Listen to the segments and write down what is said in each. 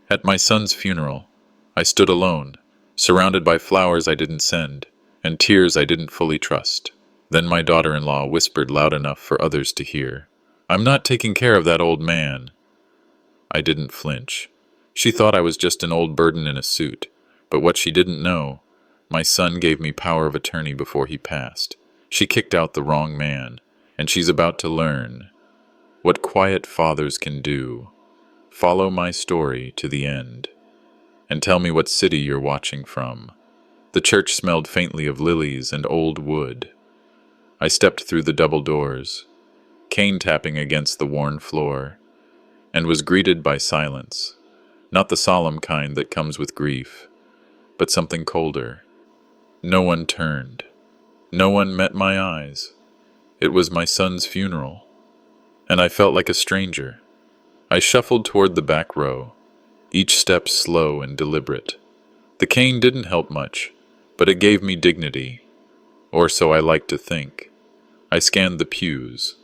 At my son's funeral, I stood alone, surrounded by flowers I didn't send, and tears I didn't fully trust. Then my daughter-in-law whispered loud enough for others to hear, "I'm not taking care of that old man." I didn't flinch. She thought I was just an old burden in a suit, but what she didn't know, my son gave me power of attorney before he passed. She kicked out the wrong man, and she's about to learn what quiet fathers can do. Follow my story to the end, and tell me what city you're watching from. The church smelled faintly of lilies and old wood. I stepped through the double doors, cane tapping against the worn floor, and was greeted by silence, not the solemn kind that comes with grief, but something colder. No one turned. No one met my eyes. It was my son's funeral, and I felt like a stranger. I shuffled toward the back row, each step slow and deliberate. The cane didn't help much, but it gave me dignity, or so I liked to think. I scanned the pews.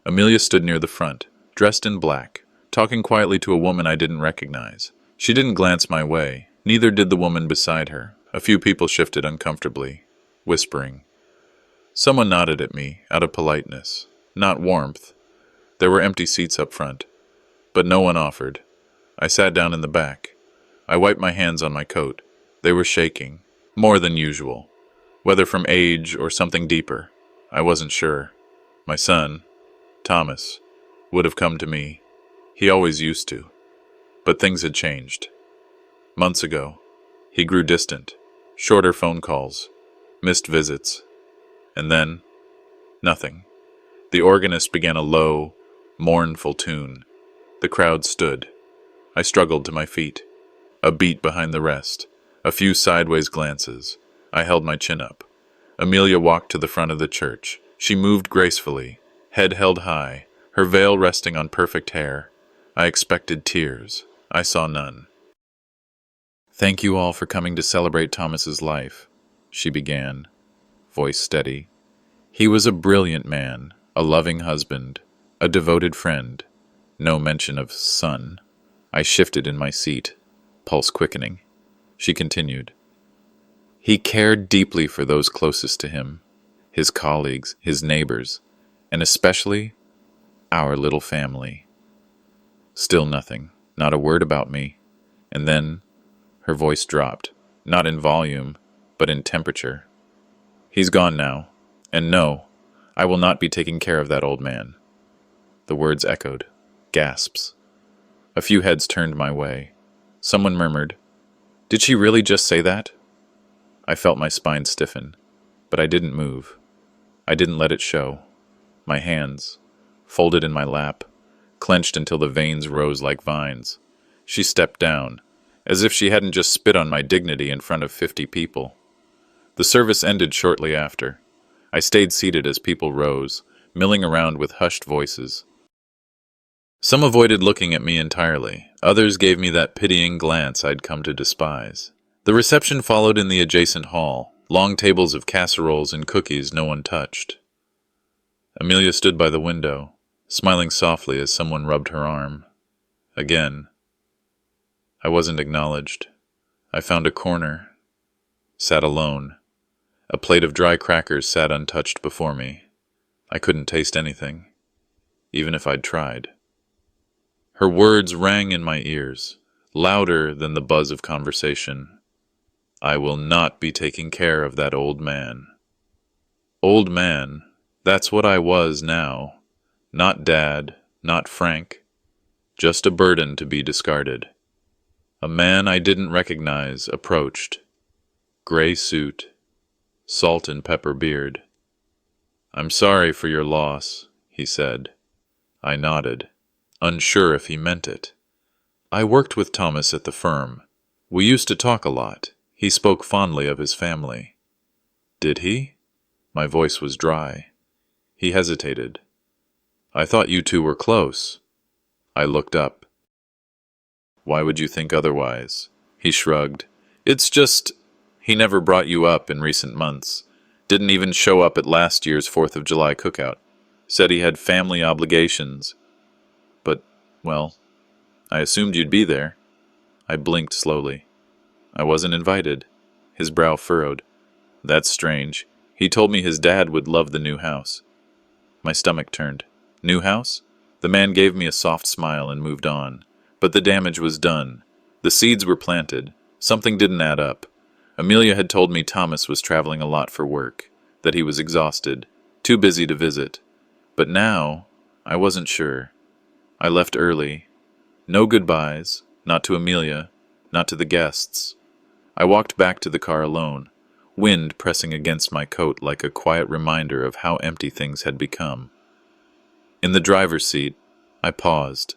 Amelia stood near the front, dressed in black, talking quietly to a woman I didn't recognize. She didn't glance my way, neither did the woman beside her. A few people shifted uncomfortably, whispering. Someone nodded at me, out of politeness, not warmth. There were empty seats up front, but no one offered. I sat down in the back. I wiped my hands on my coat. They were shaking, more than usual. Whether from age or something deeper, I wasn't sure. My son, Thomas, would have come to me. He always used to. But things had changed. Months ago, he grew distant, shorter phone calls, missed visits, and then, nothing. The organist began a low, mournful tune. The crowd stood. I struggled to my feet. A beat behind the rest. A few sideways glances. I held my chin up. Amelia walked to the front of the church. She moved gracefully, head held high, her veil resting on perfect hair. I expected tears. I saw none. "Thank you all for coming to celebrate Thomas's life," she began, voice steady. "He was a brilliant man, a loving husband, a devoted friend. No mention of son." I shifted in my seat, pulse quickening. She continued. "He cared deeply for those closest to him, his colleagues, his neighbors, and especially our little family." Still nothing, not a word about me. And then her voice dropped, not in volume, but in temperature. "He's gone now, and no, I will not be taking care of that old man." The words echoed, gasps. A few heads turned my way. Someone murmured, "Did she really just say that?" I felt my spine stiffen, but I didn't move. I didn't let it show. My hands, folded in my lap, clenched until the veins rose like vines. She stepped down, as if she hadn't just spit on my dignity in front of 50 people. The service ended shortly after. I stayed seated as people rose, milling around with hushed voices. Some avoided looking at me entirely. Others gave me that pitying glance I'd come to despise. The reception followed in the adjacent hall, long tables of casseroles and cookies no one touched. Amelia stood by the window, smiling softly as someone rubbed her arm. Again. I wasn't acknowledged. I found a corner, sat alone. A plate of dry crackers sat untouched before me. I couldn't taste anything, even if I'd tried. Her words rang in my ears, louder than the buzz of conversation. "I will not be taking care of that old man." Old man, that's what I was now. Not Dad, not Frank, just a burden to be discarded. A man I didn't recognize approached. Gray suit, salt and pepper beard. "I'm sorry for your loss," he said. I nodded, unsure if he meant it. I worked with Thomas at the firm. We used to talk a lot. He spoke fondly of his family. Did he? My voice was dry. He hesitated. "I thought you two were close." I looked up. "Why would you think otherwise?" He shrugged. "It's just, he never brought you up in recent months. Didn't even show up at last year's 4th of July cookout. Said he had family obligations. But, well, I assumed you'd be there. I blinked slowly. I wasn't invited. His brow furrowed. That's strange. He told me his dad would love the new house. My stomach turned. New house? The man gave me a soft smile and moved on. But the damage was done. The seeds were planted. Something didn't add up. Amelia had told me Thomas was traveling a lot for work, that he was exhausted, too busy to visit. But now, I wasn't sure. I left early. No goodbyes, not to Amelia, not to the guests. I walked back to the car alone, wind pressing against my coat like a quiet reminder of how empty things had become. In the driver's seat, I paused.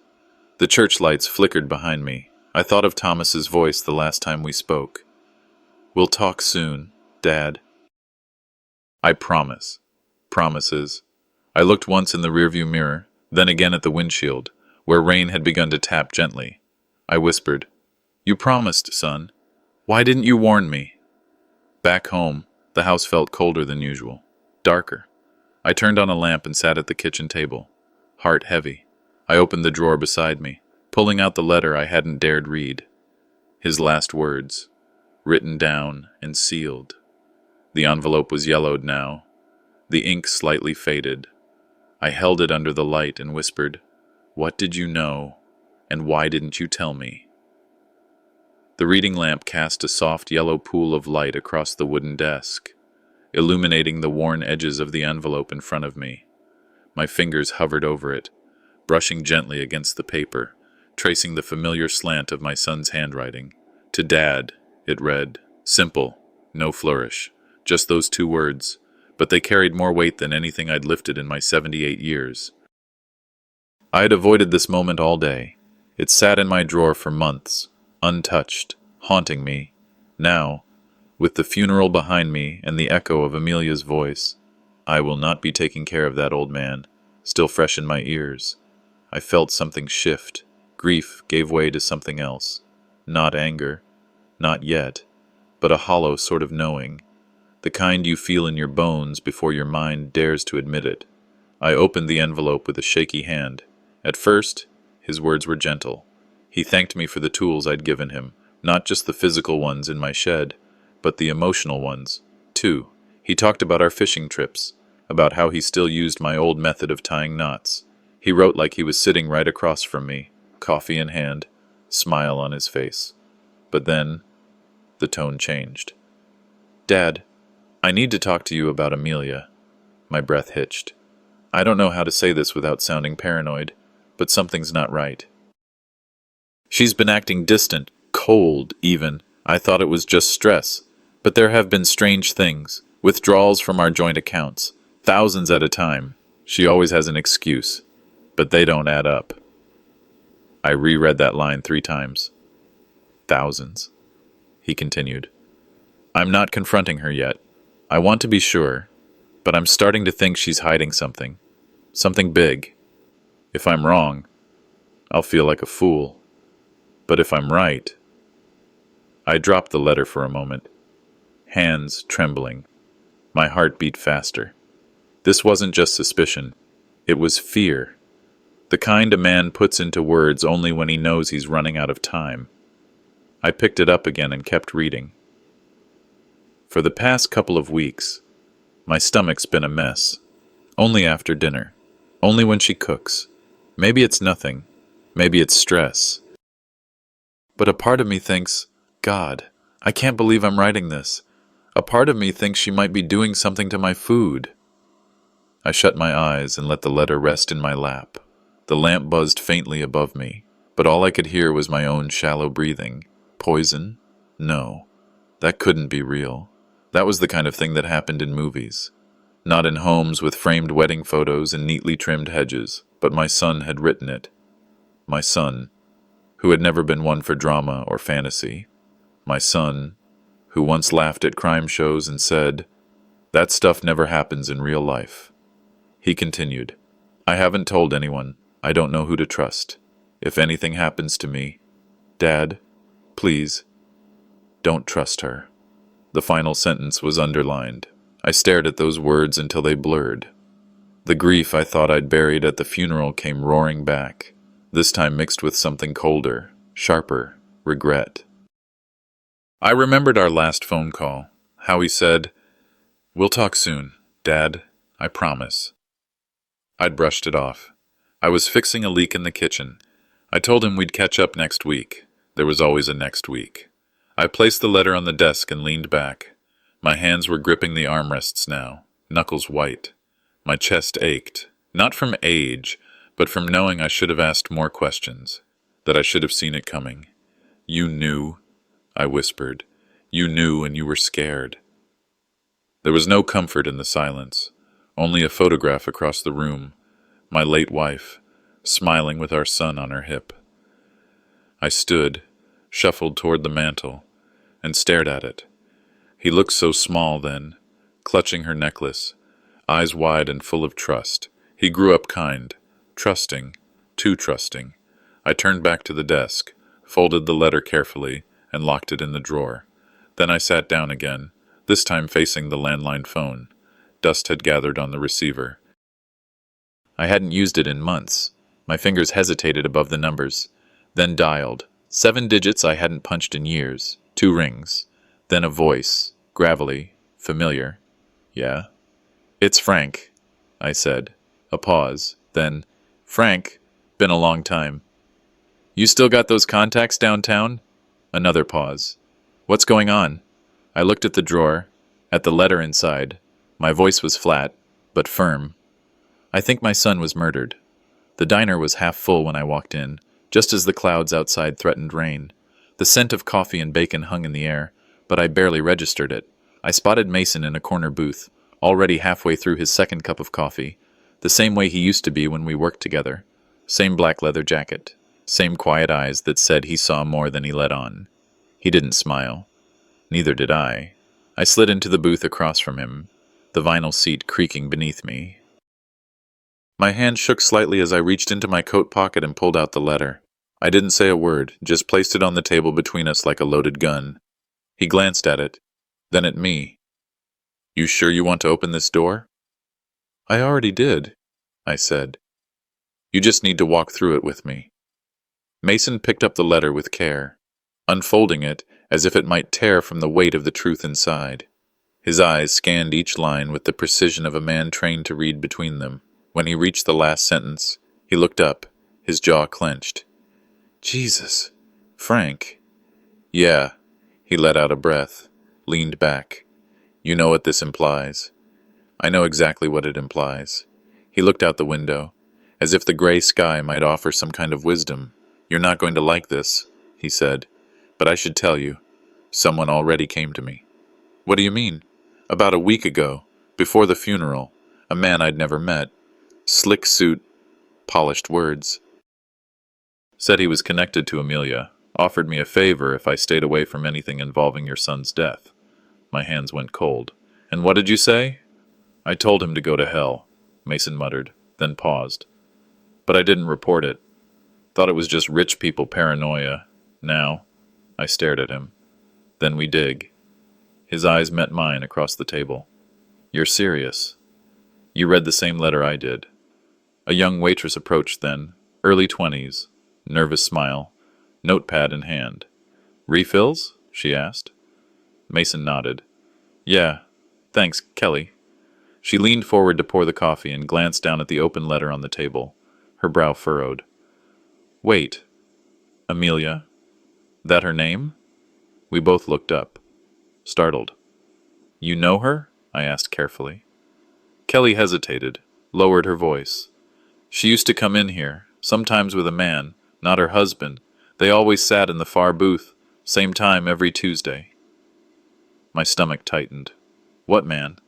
The church lights flickered behind me. I thought of Thomas's voice the last time we spoke. We'll talk soon, Dad. I promise. Promises. I looked once in the rearview mirror, then again at the windshield, where rain had begun to tap gently. I whispered, You promised, son. Why didn't you warn me? Back home, the house felt colder than usual, darker. I turned on a lamp and sat at the kitchen table, heart heavy. I opened the drawer beside me, pulling out the letter I hadn't dared read. His last words, written down and sealed. The envelope was yellowed now, the ink slightly faded. I held it under the light and whispered, What did you know, and why didn't you tell me? The reading lamp cast a soft yellow pool of light across the wooden desk, illuminating the worn edges of the envelope in front of me. My fingers hovered over it, brushing gently against the paper, tracing the familiar slant of my son's handwriting. To Dad, it read, simple, no flourish, just those 2 words, but they carried more weight than anything I'd lifted in my 78 years. I had avoided this moment all day. It sat in my drawer for months, untouched, haunting me. Now, with the funeral behind me and the echo of Amelia's voice, I will not be taking care of that old man, still fresh in my ears. I felt something shift. Grief gave way to something else. Not anger, not yet, but a hollow sort of knowing, the kind you feel in your bones before your mind dares to admit it. I opened the envelope with a shaky hand. At first, his words were gentle. He thanked me for the tools I'd given him, not just the physical ones in my shed, but the emotional ones, too. He talked about our fishing trips, about how he still used my old method of tying knots. He wrote like he was sitting right across from me, coffee in hand, smile on his face. But then, the tone changed. Dad, I need to talk to you about Amelia. My breath hitched. I don't know how to say this without sounding paranoid, but something's not right. She's been acting distant, cold even. I thought it was just stress. But there have been strange things, withdrawals from our joint accounts, thousands at a time. She always has an excuse, but they don't add up. I reread that line 3 times. Thousands, he continued. I'm not confronting her yet. I want to be sure, but I'm starting to think she's hiding something. Something big. If I'm wrong, I'll feel like a fool. But if I'm right... I dropped the letter for a moment, hands trembling. My heart beat faster. This wasn't just suspicion. It was fear. The kind a man puts into words only when he knows he's running out of time. I picked it up again and kept reading. For the past couple of weeks, my stomach's been a mess. Only after dinner. Only when she cooks. Maybe it's nothing. Maybe it's stress. But a part of me thinks, God, I can't believe I'm writing this. A part of me thinks she might be doing something to my food. I shut my eyes and let the letter rest in my lap. The lamp buzzed faintly above me, but all I could hear was my own shallow breathing. Poison? No, that couldn't be real. That was the kind of thing that happened in movies. Not in homes with framed wedding photos and neatly trimmed hedges, but my son had written it. My son, who had never been one for drama or fantasy. My son, who once laughed at crime shows and said, "That stuff never happens in real life." He continued, "I haven't told anyone. I don't know who to trust. If anything happens to me, Dad, please, don't trust her." The final sentence was underlined. I stared at those words until they blurred. The grief I thought I'd buried at the funeral came roaring back. this time mixed with something colder, sharper, regret. I remembered our last phone call, how he said, "We'll talk soon, Dad, I promise." I'd brushed it off. I was fixing a leak in the kitchen. I told him we'd catch up next week. There was always a next week. I placed the letter on the desk and leaned back. My hands were gripping the armrests now, knuckles white. My chest ached, not from age, but from knowing I should have asked more questions, that I should have seen it coming. "You knew," I whispered. "You knew and you were scared." There was no comfort in the silence, only a photograph across the room, my late wife, smiling with our son on her hip. I stood, shuffled toward the mantel, and stared at it. He looked so small then, clutching her necklace, eyes wide and full of trust. He grew up kind, trusting, too trusting. I turned back to the desk, folded the letter carefully, and locked it in the drawer. Then I sat down again, this time facing the landline phone. Dust had gathered on the receiver. I hadn't used it in months. My fingers hesitated above the numbers, then dialed. 7 digits I hadn't punched in years. 2 rings. Then a voice, gravelly, familiar. "Yeah?" "It's Frank," I said. A pause. Then, "Frank, been a long time. You still got those contacts downtown?" Another pause. "What's going on?" I looked at the drawer, at the letter inside. My voice was flat, but firm. "I think my son was murdered." The diner was half full when I walked in, just as the clouds outside threatened rain. The scent of coffee and bacon hung in the air, but I barely registered it. I spotted Mason in a corner booth, already halfway through his second cup of coffee, the same way he used to be when we worked together. Same black leather jacket, same quiet eyes that said he saw more than he let on. He didn't smile. Neither did I. I slid into the booth across from him, the vinyl seat creaking beneath me. My hand shook slightly as I reached into my coat pocket and pulled out the letter. I didn't say a word, just placed it on the table between us like a loaded gun. He glanced at it, then at me. "You sure you want to open this door?" "I already did," I said. "You just need to walk through it with me." Mason picked up the letter with care, unfolding it as if it might tear from the weight of the truth inside. His eyes scanned each line with the precision of a man trained to read between them. When he reached the last sentence, he looked up, his jaw clenched. "Jesus, Frank." "Yeah." He let out a breath, leaned back. "You know what this implies?" "I know exactly what it implies." He looked out the window, as if the gray sky might offer some kind of wisdom. "You're not going to like this," he said, "but I should tell you. Someone already came to me." "What do you mean?" "About a week ago, before the funeral, a man I'd never met. Slick suit, polished words. Said he was connected to Amelia, offered me a favor if I stayed away from anything involving your son's death." My hands went cold. "And what did you say?" "I told him to go to hell," Mason muttered, then paused. "But I didn't report it. Thought it was just rich people paranoia. Now," I stared at him. "Then we dig." His eyes met mine across the table. "You're serious. You read the same letter I did." A young waitress approached then, early 20s, nervous smile, notepad in hand. "Refills?" she asked. Mason nodded. "Yeah, thanks, Kelly." She leaned forward to pour the coffee and glanced down at the open letter on the table, her brow furrowed. "Wait, Amelia? That her name?" We both looked up, startled. "You know her?" I asked carefully. Kelly hesitated, lowered her voice. "She used to come in here, sometimes with a man, not her husband. They always sat in the far booth, same time every Tuesday." My stomach tightened. "What man?"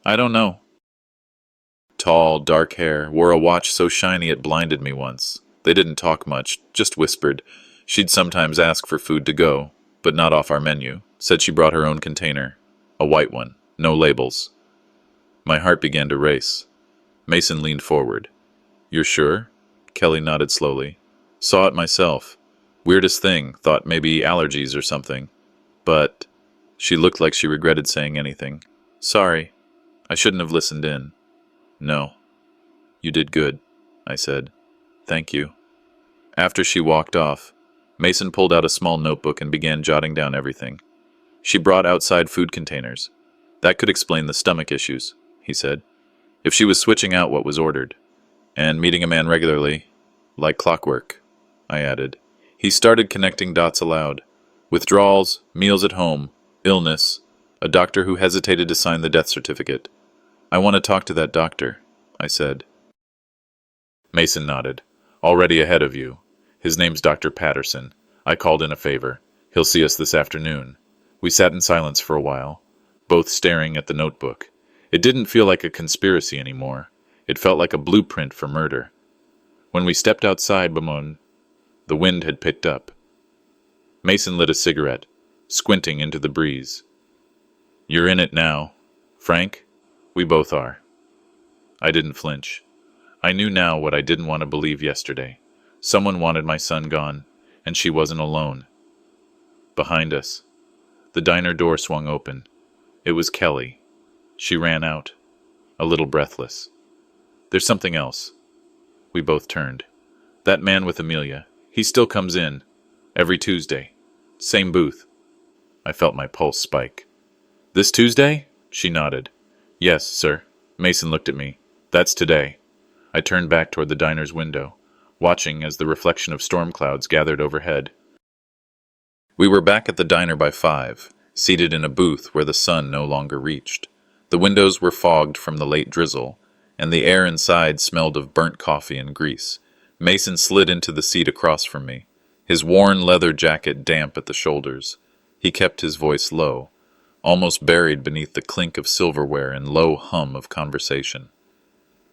"I don't know." Tall, dark hair, wore a watch so shiny it blinded me once. They didn't talk much, just whispered. She'd sometimes ask for food to go, but not off our menu. Said she brought her own container. A white one, no labels. My heart began to race. Mason leaned forward. "You're sure?" Kelly nodded slowly. "Saw it myself. Weirdest thing, thought maybe allergies or something. But..." She looked like she regretted saying anything. "Sorry. I shouldn't have listened in." "No. You did good," I said. "Thank you." After she walked off, Mason pulled out a small notebook and began jotting down everything. She brought outside food containers. That could explain the stomach issues, he said. If she was switching out what was ordered. And meeting a man regularly, like clockwork, I added. He started connecting dots aloud. Withdrawals, meals at home, illness, a doctor who hesitated to sign the death certificate. I want to talk to that doctor, I said. Mason nodded. Already ahead of you. His name's Dr. Patterson. I called in a favor. He'll see us this afternoon. We sat in silence for a while, both staring at the notebook. It didn't feel like a conspiracy anymore. It felt like a blueprint for murder. When we stepped outside, Bamon, the wind had picked up. Mason lit a cigarette, squinting into the breeze. You're in it now, Frank? We both are. I didn't flinch. I knew now what I didn't want to believe yesterday. Someone wanted my son gone, and she wasn't alone. Behind us, the diner door swung open. It was Kelly. She ran out, a little breathless. There's something else. We both turned. That man with Amelia, he still comes in. Every Tuesday. Same booth. I felt my pulse spike. This Tuesday? She nodded. Yes, sir. Mason looked at me. That's today. I turned back toward the diner's window, watching as the reflection of storm clouds gathered overhead. We were back at the diner by 5, seated in a booth where the sun no longer reached. The windows were fogged from the late drizzle, and the air inside smelled of burnt coffee and grease. Mason slid into the seat across from me, his worn leather jacket damp at the shoulders. He kept his voice low, almost buried beneath the clink of silverware and low hum of conversation.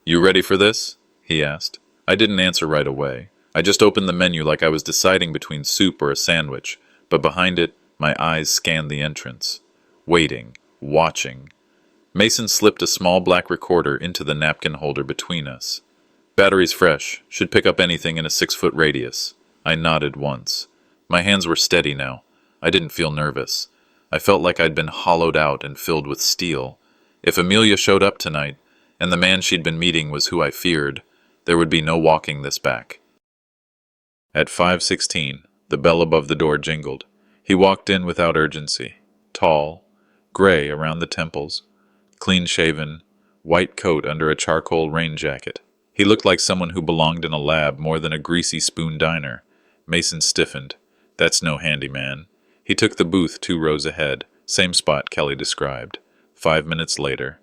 You ready for this? He asked. I didn't answer right away. I just opened the menu like I was deciding between soup or a sandwich, but behind it, my eyes scanned the entrance. Waiting, watching. Mason slipped a small black recorder into the napkin holder between us. Battery's fresh, should pick up anything in a 6-foot radius. I nodded once. My hands were steady now. I didn't feel nervous. I felt like I'd been hollowed out and filled with steel. If Amelia showed up tonight, and the man she'd been meeting was who I feared, there would be no walking this back. At 5:16, the bell above the door jingled. He walked in without urgency. Tall, gray around the temples, clean-shaven, white coat under a charcoal rain jacket. He looked like someone who belonged in a lab more than a greasy spoon diner. Mason stiffened. That's no handyman. He took the booth 2 rows ahead, same spot Kelly described. 5 minutes later,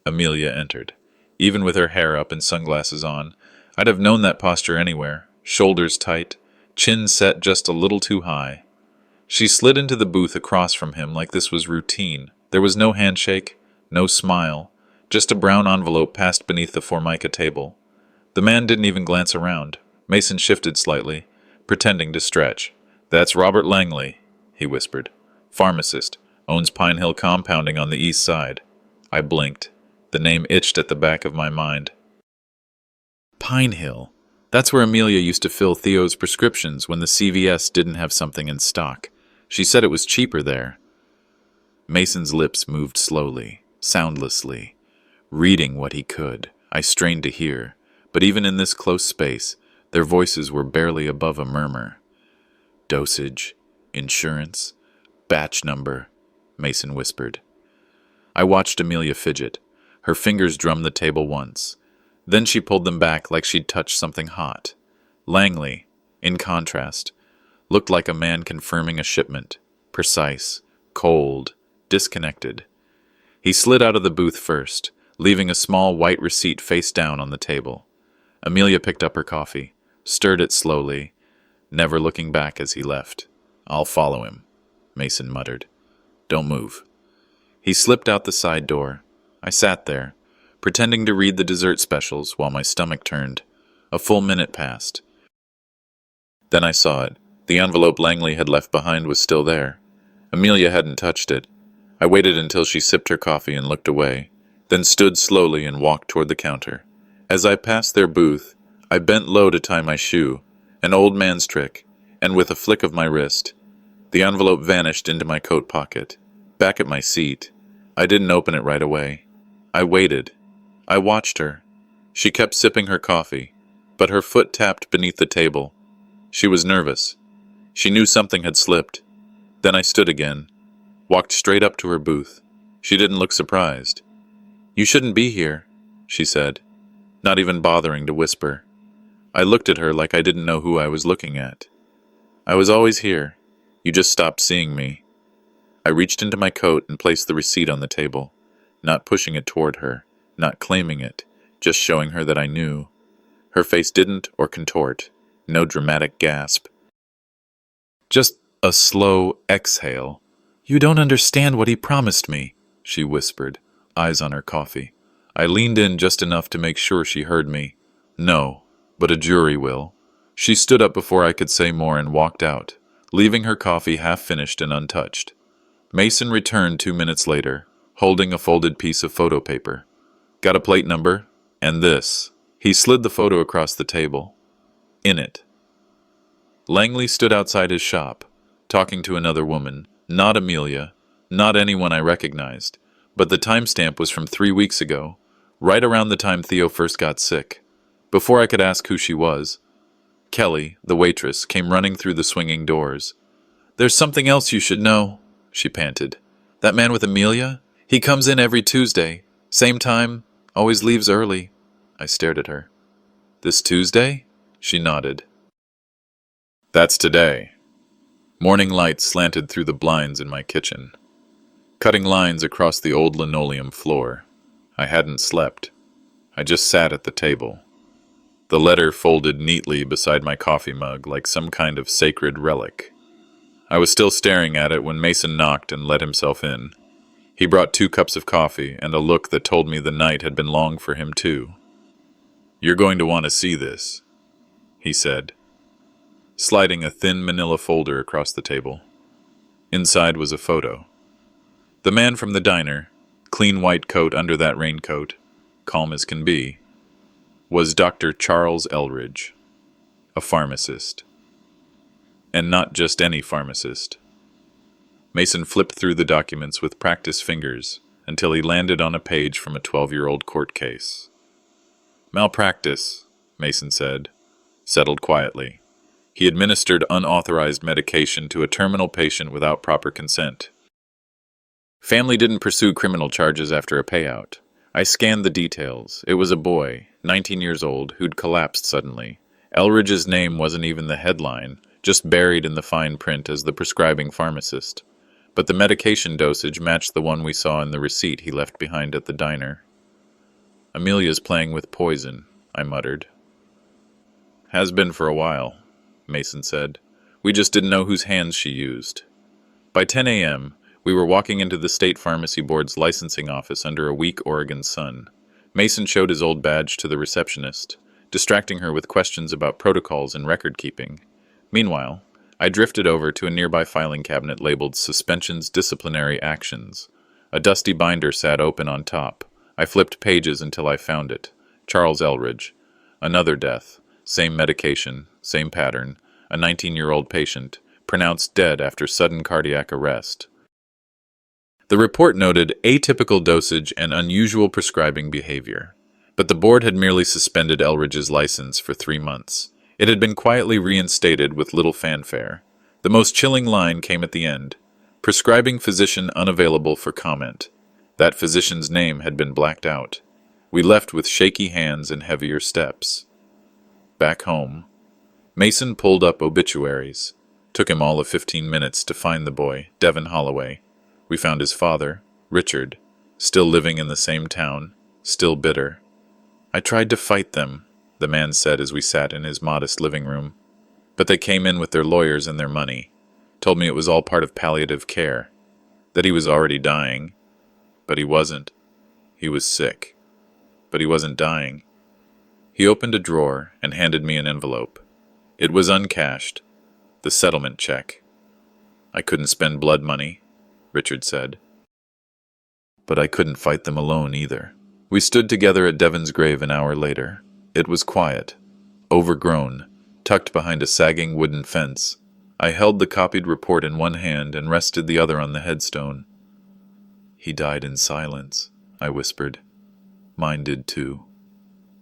Amelia entered. Even with her hair up and sunglasses on, I'd have known that posture anywhere. Shoulders tight, chin set just a little too high. She slid into the booth across from him like this was routine. There was no handshake, no smile, just a brown envelope passed beneath the Formica table. The man didn't even glance around. Mason shifted slightly, pretending to stretch. That's Robert Langley, he whispered. Pharmacist, owns Pine Hill Compounding on the east side. I blinked. The name itched at the back of my mind. Pine Hill. That's where Amelia used to fill Theo's prescriptions when the CVS didn't have something in stock. She said it was cheaper there. Mason's lips moved slowly, soundlessly, reading what he could. I strained to hear, but even in this close space, their voices were barely above a murmur. Dosage, insurance, batch number, Mason whispered. I watched Amelia fidget. Her fingers drummed the table once. Then she pulled them back like she'd touched something hot. Langley, in contrast, looked like a man confirming a shipment. Precise, cold, disconnected. He slid out of the booth first, leaving a small white receipt face down on the table. Amelia picked up her coffee, stirred it slowly, never looking back as he left. I'll follow him, Mason muttered. Don't move. He slipped out the side door. I sat there, pretending to read the dessert specials while my stomach turned. A full minute passed. Then I saw it. The envelope Langley had left behind was still there. Amelia hadn't touched it. I waited until she sipped her coffee and looked away, then stood slowly and walked toward the counter. As I passed their booth, I bent low to tie my shoe, an old man's trick, and with a flick of my wrist, the envelope vanished into my coat pocket. Back at my seat, I didn't open it right away. I waited. I watched her. She kept sipping her coffee, but her foot tapped beneath the table. She was nervous. She knew something had slipped. Then I stood again, walked straight up to her booth. She didn't look surprised. "You shouldn't be here," she said, not even bothering to whisper. I looked at her like I didn't know who I was looking at. "I was always here. You just stopped seeing me." I reached into my coat and placed the receipt on the table, not pushing it toward her, not claiming it, just showing her that I knew. Her face didn't or contort, no dramatic gasp. Just a slow exhale. "You don't understand what he promised me," she whispered, eyes on her coffee. I leaned in just enough to make sure she heard me. "No, but a jury will." She stood up before I could say more and walked out, leaving her coffee half-finished and untouched. Mason returned 2 minutes later, holding a folded piece of photo paper. "Got a plate number? And this." He slid the photo across the table. In it, Langley stood outside his shop, talking to another woman, not Amelia, not anyone I recognized, but the timestamp was from 3 weeks ago, right around the time Theo first got sick. Before I could ask who she was, Kelly, the waitress, came running through the swinging doors. "There's something else you should know," she panted. "That man with Amelia? He comes in every Tuesday. Same time, always leaves early." I stared at her. "This Tuesday?" She nodded. "That's today." Morning light slanted through the blinds in my kitchen, cutting lines across the old linoleum floor. I hadn't slept. I just sat at the table, the letter folded neatly beside my coffee mug like some kind of sacred relic. I was still staring at it when Mason knocked and let himself in. He brought 2 cups of coffee and a look that told me the night had been long for him too. "You're going to want to see this," he said, sliding a thin manila folder across the table. Inside was a photo. The man from the diner, clean white coat under that raincoat, calm as can be, was Dr. Charles Elridge, a pharmacist. And not just any pharmacist. Mason flipped through the documents with practiced fingers until he landed on a page from a 12-year-old court case. "Malpractice," Mason said, settled quietly. He administered unauthorized medication to a terminal patient without proper consent. Family didn't pursue criminal charges after a payout. I scanned the details. It was a boy, 19 years old, who'd collapsed suddenly. Elridge's name wasn't even the headline, just buried in the fine print as the prescribing pharmacist. But the medication dosage matched the one we saw in the receipt he left behind at the diner. "Amelia's playing with poison," I muttered. "Has been for a while," Mason said. "We just didn't know whose hands she used." By 10 a.m., we were walking into the State Pharmacy Board's licensing office under a weak Oregon sun. Mason showed his old badge to the receptionist, distracting her with questions about protocols and record-keeping. Meanwhile, I drifted over to a nearby filing cabinet labeled Suspensions Disciplinary Actions. A dusty binder sat open on top. I flipped pages until I found it. Charles Elridge. Another death. Same medication. Same pattern. A 19-year-old patient. Pronounced dead after sudden cardiac arrest. The report noted atypical dosage and unusual prescribing behavior. But the board had merely suspended Elridge's license for 3 months. It had been quietly reinstated with little fanfare. The most chilling line came at the end. Prescribing physician unavailable for comment. That physician's name had been blacked out. We left with shaky hands and heavier steps. Back home, Mason pulled up obituaries. Took him all of 15 minutes to find the boy, Devin Holloway. We found his father, Richard, still living in the same town, still bitter. "I tried to fight them," the man said as we sat in his modest living room. "But they came in with their lawyers and their money. Told me it was all part of palliative care. That he was already dying. But he wasn't. He was sick. But he wasn't dying." He opened a drawer and handed me an envelope. It was uncashed. The settlement check. "I couldn't spend blood money," Richard said. "But I couldn't fight them alone either." We stood together at Devin's grave an hour later. It was quiet, overgrown, tucked behind a sagging wooden fence. I held the copied report in one hand and rested the other on the headstone. "He died in silence," I whispered. "Mine did too."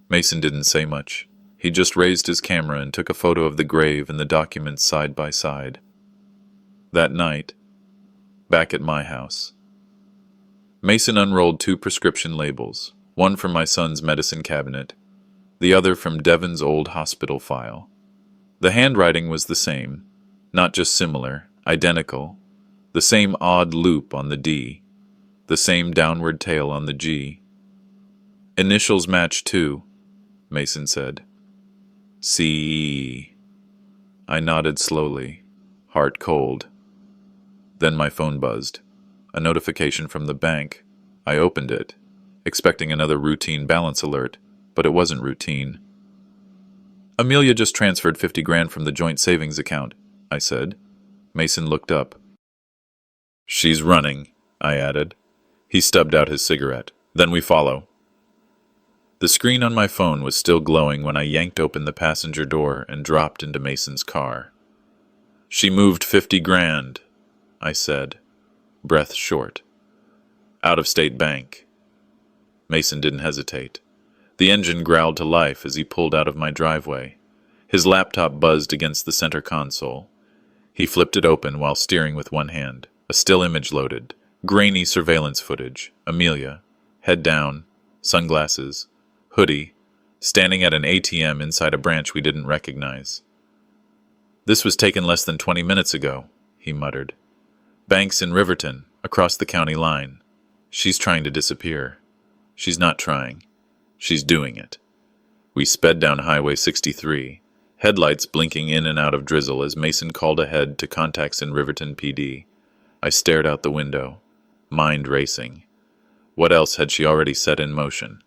Mason didn't say much. He just raised his camera and took a photo of the grave and the documents side by side. That night, back at my house, Mason unrolled 2 prescription labels, one from my son's medicine cabinet, the other from Devon's old hospital file. The handwriting was the same, not just similar, identical, the same odd loop on the D, the same downward tail on the G. Initials match too, Mason said. C. I nodded slowly, heart cold. Then my phone buzzed. A notification from the bank. I opened it, expecting another routine balance alert, but it wasn't routine. Amelia just transferred 50 grand from the joint savings account, I said. Mason looked up. She's running, I added. He stubbed out his cigarette. Then we follow. The screen on my phone was still glowing when I yanked open the passenger door and dropped into Mason's car. She moved 50 grand, I said, breath short. Out-of-state bank. Mason didn't hesitate. The engine growled to life as he pulled out of my driveway. His laptop buzzed against the center console. He flipped it open while steering with one hand. A still image loaded. Grainy surveillance footage. Amelia, head down, sunglasses, hoodie, standing at an ATM inside a branch we didn't recognize. This was taken less than 20 minutes ago, he muttered. Bank's in Riverton, across the county line. She's trying to disappear. She's not trying. She's doing it. We sped down Highway 63, headlights blinking in and out of drizzle as Mason called ahead to contacts in Riverton PD. I stared out the window, mind racing. What else had she already set in motion?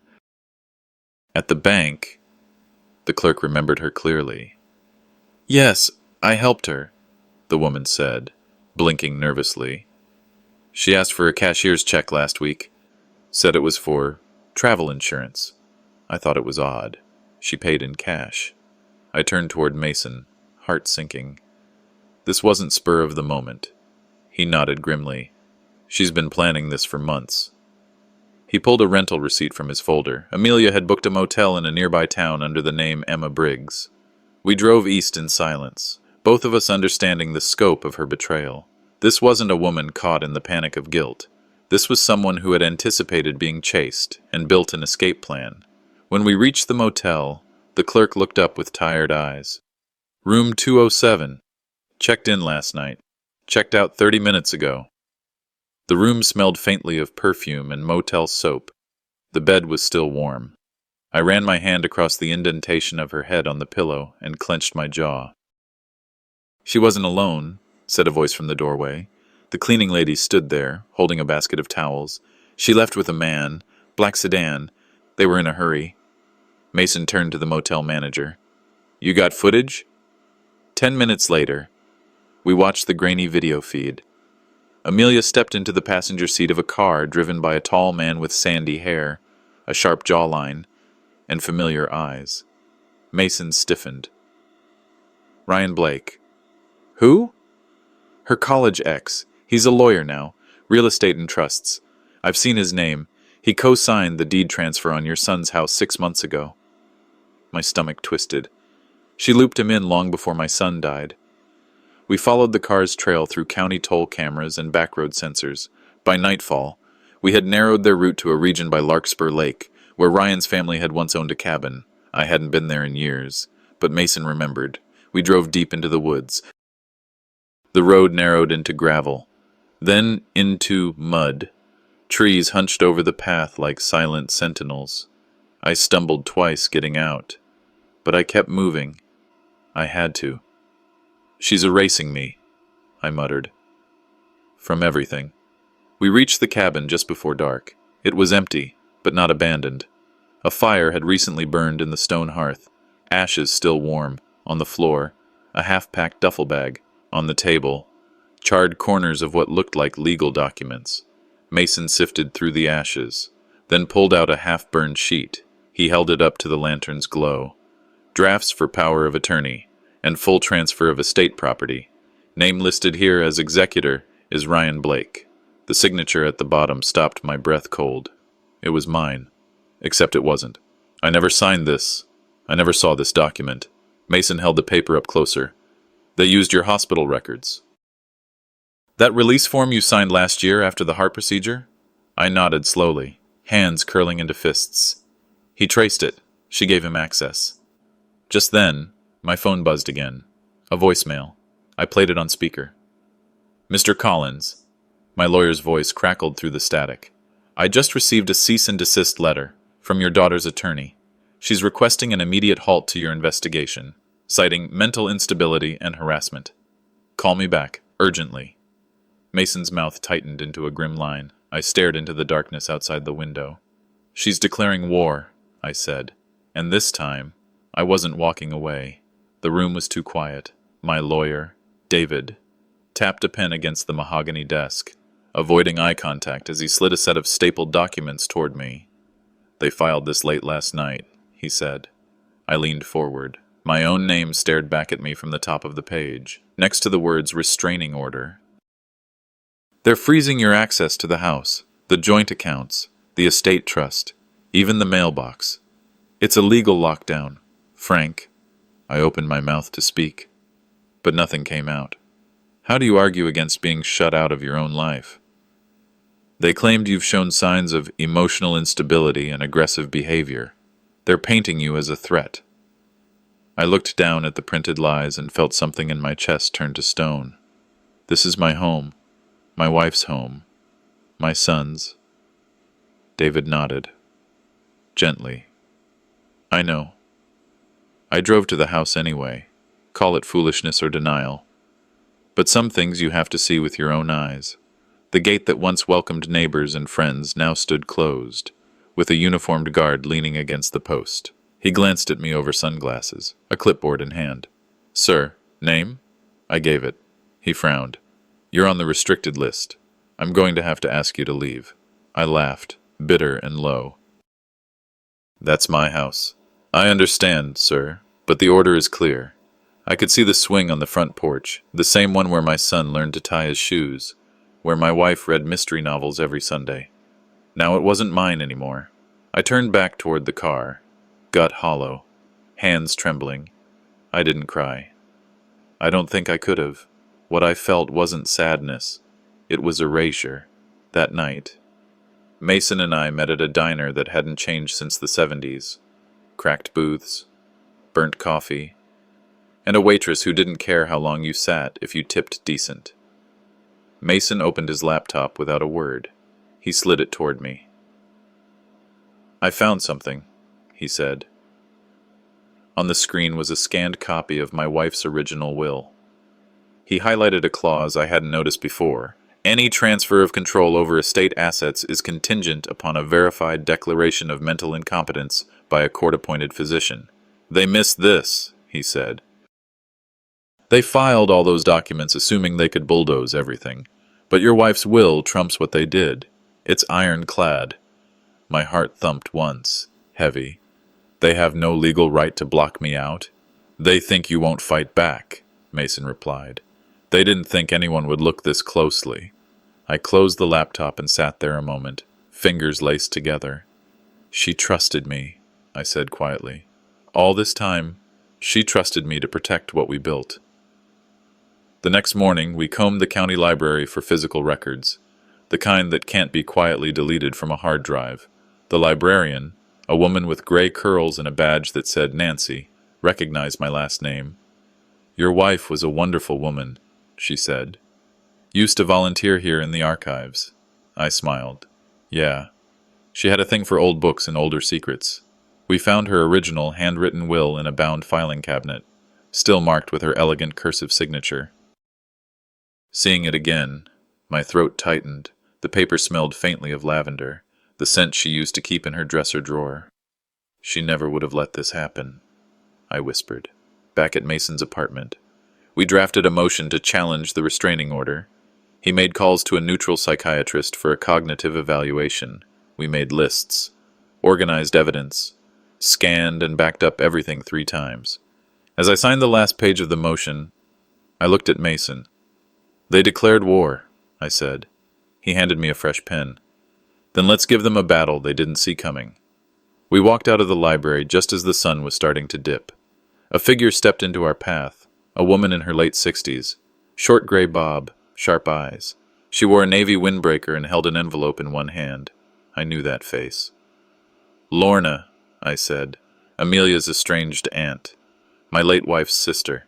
At the bank, the clerk remembered her clearly. Yes, I helped her, the woman said, blinking nervously. She asked for a cashier's check last week, said it was for travel insurance. I thought it was odd. She paid in cash. I turned toward Mason, heart sinking. This wasn't spur of the moment. He nodded grimly. She's been planning this for months. He pulled a rental receipt from his folder. Amelia had booked a motel in a nearby town under the name Emma Briggs. We drove east in silence, both of us understanding the scope of her betrayal. This wasn't a woman caught in the panic of guilt. This was someone who had anticipated being chased and built an escape plan. When we reached the motel, the clerk looked up with tired eyes. Room 207. Checked in last night. Checked out 30 minutes ago. The room smelled faintly of perfume and motel soap. The bed was still warm. I ran my hand across the indentation of her head on the pillow and clenched my jaw. She wasn't alone, said a voice from the doorway. The cleaning lady stood there, holding a basket of towels. She left with a man, black sedan. They were in a hurry. Mason turned to the motel manager. You got footage? 10 minutes later, we watched the grainy video feed. Amelia stepped into the passenger seat of a car driven by a tall man with sandy hair, a sharp jawline, and familiar eyes. Mason stiffened. Ryan Blake. Who? Her college ex. He's a lawyer now. Real estate and trusts. I've seen his name. He co-signed the deed transfer on your son's house 6 months ago. My stomach twisted. She looped him in long before my son died. We followed the car's trail through county toll cameras and backroad sensors. By nightfall, we had narrowed their route to a region by Larkspur Lake, where Ryan's family had once owned a cabin. I hadn't been there in years, but Mason remembered. We drove deep into the woods. The road narrowed into gravel, then into mud. Trees hunched over the path like silent sentinels. I stumbled twice getting out, but I kept moving. I had to. She's erasing me, I muttered. From everything. We reached the cabin just before dark. It was empty, but not abandoned. A fire had recently burned in the stone hearth, ashes still warm. On the floor, a half-packed duffel bag. On the table, charred corners of what looked like legal documents. Mason sifted through the ashes, then pulled out a half-burned sheet. He held it up to the lantern's glow. Drafts for power of attorney and full transfer of estate property. Name listed here as executor is Ryan Blake. The signature at the bottom stopped my breath cold. It was mine. Except it wasn't. I never signed this, I never saw this document. Mason held the paper up closer. They used your hospital records. That release form you signed last year after the heart procedure? I nodded slowly, hands curling into fists. He traced it. She gave him access. Just then, my phone buzzed again. A voicemail. I played it on speaker. Mr. Collins. My lawyer's voice crackled through the static. I just received a cease and desist letter from your daughter's attorney. She's requesting an immediate halt to your investigation, citing mental instability and harassment. Call me back, urgently. Mason's mouth tightened into a grim line. I stared into the darkness outside the window. She's declaring war, I said, and this time, I wasn't walking away. The room was too quiet. My lawyer, David, tapped a pen against the mahogany desk, avoiding eye contact as he slid a set of stapled documents toward me. They filed this late last night, he said. I leaned forward. My own name stared back at me from the top of the page, next to the words restraining order. They're freezing your access to the house, the joint accounts, the estate trust, even the mailbox. It's a legal lockdown, Frank. I opened my mouth to speak, but nothing came out. How do you argue against being shut out of your own life? They claimed you've shown signs of emotional instability and aggressive behavior. They're painting you as a threat. I looked down at the printed lies and felt something in my chest turn to stone. This is my home, my wife's home, my son's. David nodded. Gently. I know. I drove to the house anyway. Call it foolishness or denial. But some things you have to see with your own eyes. The gate that once welcomed neighbors and friends now stood closed, with a uniformed guard leaning against the post. He glanced at me over sunglasses, a clipboard in hand. Sir, name? I gave it. He frowned. You're on the restricted list. I'm going to have to ask you to leave. I laughed, bitter and low. That's my house. I understand, sir, but the order is clear. I could see the swing on the front porch, the same one where my son learned to tie his shoes, where my wife read mystery novels every Sunday. Now it wasn't mine anymore. I turned back toward the car, gut hollow, hands trembling. I didn't cry. I don't think I could have. What I felt wasn't sadness. It was erasure. That night, Mason and I met at a diner that hadn't changed since the 70s. Cracked booths, burnt coffee, and a waitress who didn't care how long you sat if you tipped decent. Mason opened his laptop without a word. He slid it toward me. I found something, he said. On the screen was a scanned copy of my wife's original will. He highlighted a clause I hadn't noticed before. Any transfer of control over estate assets is contingent upon a verified declaration of mental incompetence by a court-appointed physician. They missed this, he said. They filed all those documents assuming they could bulldoze everything. But your wife's will trumps what they did. It's ironclad. My heart thumped once, heavy. They have no legal right to block me out. They think you won't fight back, Mason replied. They didn't think anyone would look this closely. I closed the laptop and sat there a moment, fingers laced together. She trusted me, I said quietly. All this time, she trusted me to protect what we built. The next morning, we combed the county library for physical records, the kind that can't be quietly deleted from a hard drive. The librarian, a woman with gray curls and a badge that said Nancy, recognized my last name. Your wife was a wonderful woman, she said. Used to volunteer here in the archives. I smiled. Yeah. She had a thing for old books and older secrets. We found her original handwritten will in a bound filing cabinet, still marked with her elegant cursive signature. Seeing it again, my throat tightened. The paper smelled faintly of lavender, the scent she used to keep in her dresser drawer. She never would have let this happen, I whispered, back at Mason's apartment. We drafted a motion to challenge the restraining order. He made calls to a neutral psychiatrist for a cognitive evaluation. We made lists, organized evidence, scanned and backed up everything 3 times. As I signed the last page of the motion, I looked at Mason. They declared war, I said. He handed me a fresh pen. Then let's give them a battle they didn't see coming. We walked out of the library just as the sun was starting to dip. A figure stepped into our path, a woman in her late 60s. Short gray bob, sharp eyes. She wore a navy windbreaker and held an envelope in one hand. I knew that face. Lorna, I said, Amelia's estranged aunt, my late wife's sister.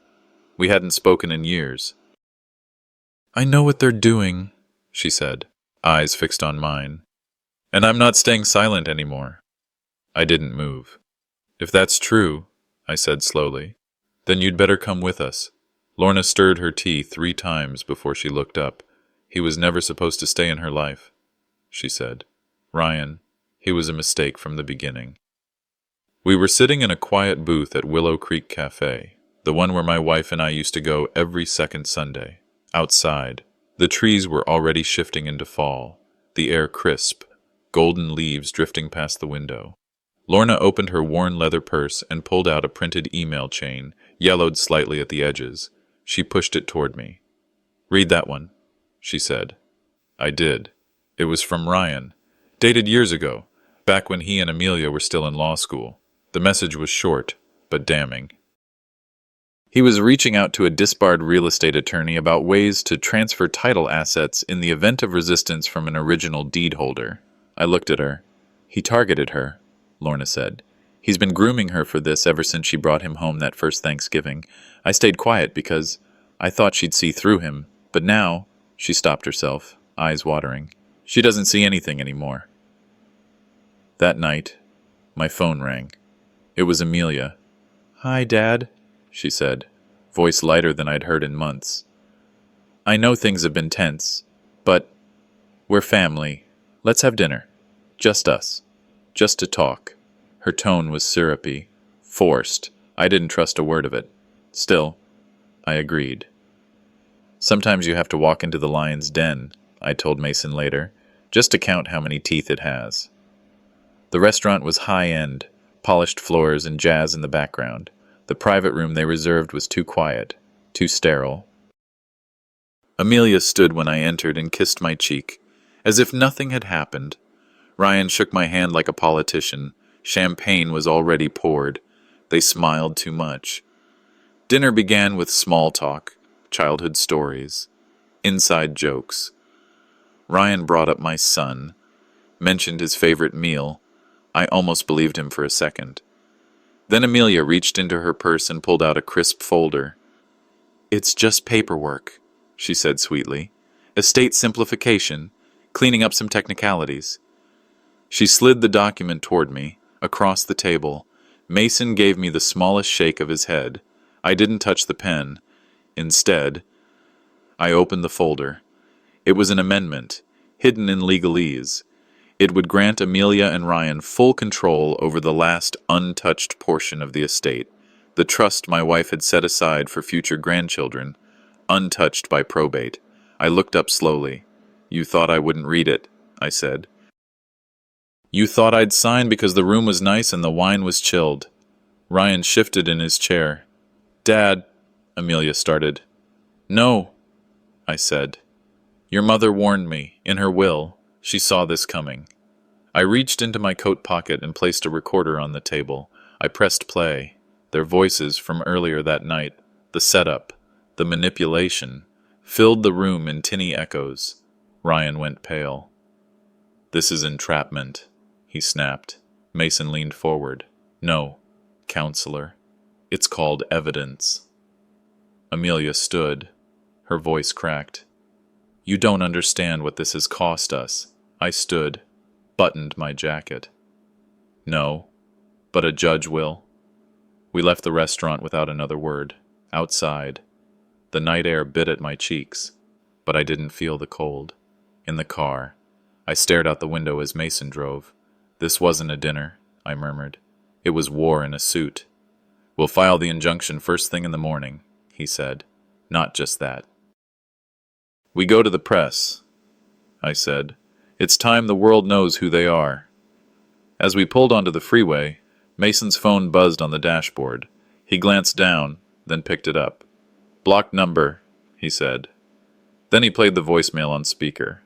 We hadn't spoken in years. I know what they're doing, she said, eyes fixed on mine. And I'm not staying silent anymore. I didn't move. If that's true, I said slowly, then you'd better come with us. Lorna stirred her tea 3 times before she looked up. He was never supposed to stay in her life, she said. Ryan, he was a mistake from the beginning. We were sitting in a quiet booth at Willow Creek Cafe, the one where my wife and I used to go every second Sunday. Outside, the trees were already shifting into fall, the air crisp, golden leaves drifting past the window. Lorna opened her worn leather purse and pulled out a printed email chain, yellowed slightly at the edges. She pushed it toward me. Read that one, she said. I did. It was from Ryan, dated years ago, back when he and Amelia were still in law school. The message was short, but damning. He was reaching out to a disbarred real estate attorney about ways to transfer title assets in the event of resistance from an original deed holder. I looked at her. He targeted her, Lorna said. He's been grooming her for this ever since she brought him home that first Thanksgiving. I stayed quiet because I thought she'd see through him, but now, she stopped herself, eyes watering. She doesn't see anything anymore. That night, my phone rang. It was Amelia. Hi, Dad, she said, voice lighter than I'd heard in months. I know things have been tense, but we're family. Let's have dinner. Just us. Just to talk. Her tone was syrupy, forced. I didn't trust a word of it. Still, I agreed. Sometimes you have to walk into the lion's den, I told Mason later, just to count how many teeth it has. The restaurant was high-end, polished floors and jazz in the background. The private room they reserved was too quiet, too sterile. Amelia stood when I entered and kissed my cheek, as if nothing had happened. Ryan shook my hand like a politician. Champagne was already poured. They smiled too much. Dinner began with small talk, childhood stories, inside jokes. Ryan brought up my son, mentioned his favorite meal. I almost believed him for a second. Then Amelia reached into her purse and pulled out a crisp folder. It's just paperwork, she said sweetly. Estate simplification, cleaning up some technicalities. She slid the document toward me, across the table. Mason gave me the smallest shake of his head. I didn't touch the pen. Instead, I opened the folder. It was an amendment, hidden in legalese. It would grant Amelia and Ryan full control over the last untouched portion of the estate, the trust my wife had set aside for future grandchildren, untouched by probate. I looked up slowly. You thought I wouldn't read it, I said. You thought I'd sign because the room was nice and the wine was chilled. Ryan shifted in his chair. Dad, Amelia started. No, I said. Your mother warned me, in her will. She saw this coming. I reached into my coat pocket and placed a recorder on the table. I pressed play. Their voices from earlier that night, the setup, the manipulation, filled the room in tinny echoes. Ryan went pale. This is entrapment, he snapped. Mason leaned forward. No, counselor. It's called evidence. Amelia stood. Her voice cracked. You don't understand what this has cost us. I stood, buttoned my jacket. No, but a judge will. We left the restaurant without another word. Outside, the night air bit at my cheeks, but I didn't feel the cold. In the car, I stared out the window as Mason drove. This wasn't a dinner, I murmured. It was war in a suit. We'll file the injunction first thing in the morning, he said. Not just that. We go to the press, I said. It's time the world knows who they are. As we pulled onto the freeway, Mason's phone buzzed on the dashboard. He glanced down, then picked it up. Blocked number, he said. Then he played the voicemail on speaker.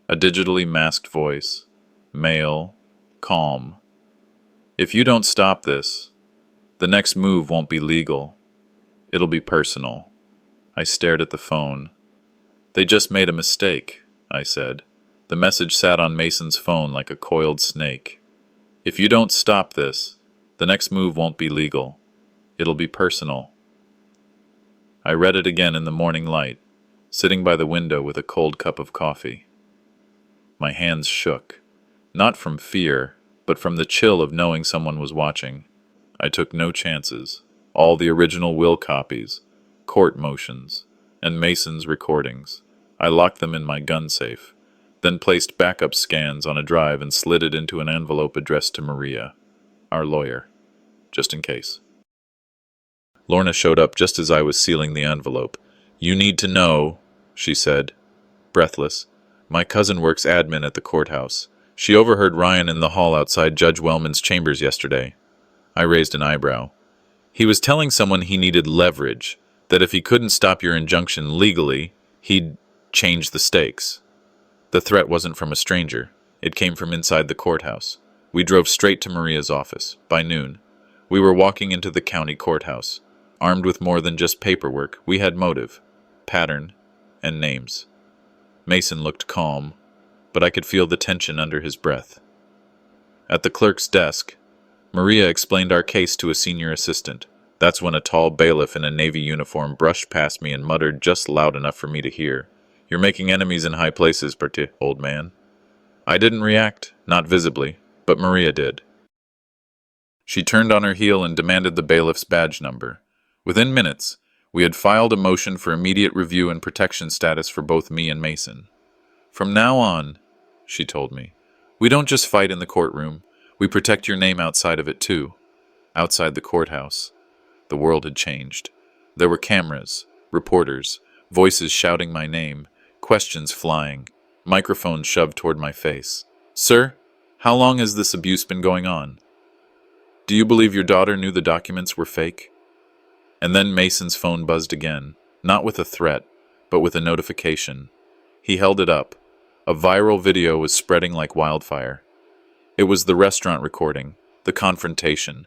A digitally masked voice. Male. Calm. If you don't stop this, the next move won't be legal. It'll be personal. I stared at the phone. They just made a mistake, I said. The message sat on Mason's phone like a coiled snake. If you don't stop this, the next move won't be legal. It'll be personal. I read it again in the morning light, sitting by the window with a cold cup of coffee. My hands shook, not from fear, but from the chill of knowing someone was watching. I took no chances. All the original will copies, court motions, and Mason's recordings. I locked them in my gun safe, then placed backup scans on a drive and slid it into an envelope addressed to Maria, our lawyer, just in case. Lorna showed up just as I was sealing the envelope. "You need to know," she said, breathless. "My cousin works admin at the courthouse. She overheard Ryan in the hall outside Judge Wellman's chambers yesterday." I raised an eyebrow. "He was telling someone he needed leverage, that if he couldn't stop your injunction legally, he'd change the stakes." The threat wasn't from a stranger. It came from inside the courthouse. We drove straight to Maria's office. By noon, we were walking into the county courthouse. Armed with more than just paperwork, we had motive, pattern, and names. Mason looked calm, but I could feel the tension under his breath. At the clerk's desk, Maria explained our case to a senior assistant. That's when a tall bailiff in a Navy uniform brushed past me and muttered just loud enough for me to hear, "You're making enemies in high places, old man." I didn't react, not visibly, but Maria did. She turned on her heel and demanded the bailiff's badge number. Within minutes, we had filed a motion for immediate review and protection status for both me and Mason. "From now on," she told me, "we don't just fight in the courtroom, we protect your name outside of it too." Outside the courthouse, the world had changed. There were cameras, reporters, voices shouting my name, questions flying, microphones shoved toward my face. "Sir, how long has this abuse been going on? Do you believe your daughter knew the documents were fake?" And then Mason's phone buzzed again, not with a threat, but with a notification. He held it up. A viral video was spreading like wildfire. It was the restaurant recording, the confrontation.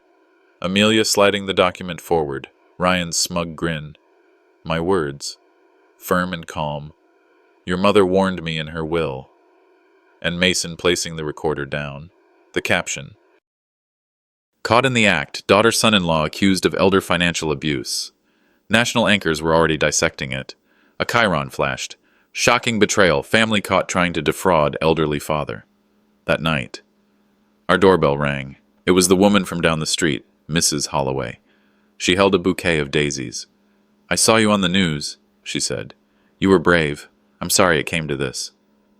Amelia sliding the document forward, Ryan's smug grin. My words, firm and calm. "Your mother warned me in her will." And Mason placing the recorder down. The caption: "Caught in the act, daughter son-in-law accused of elder financial abuse." National anchors were already dissecting it. A chyron flashed. "Shocking betrayal, family caught trying to defraud elderly father." That night, our doorbell rang. It was the woman from down the street, Mrs. Holloway. She held a bouquet of daisies. "I saw you on the news," she said. "You were brave. I'm sorry it came to this."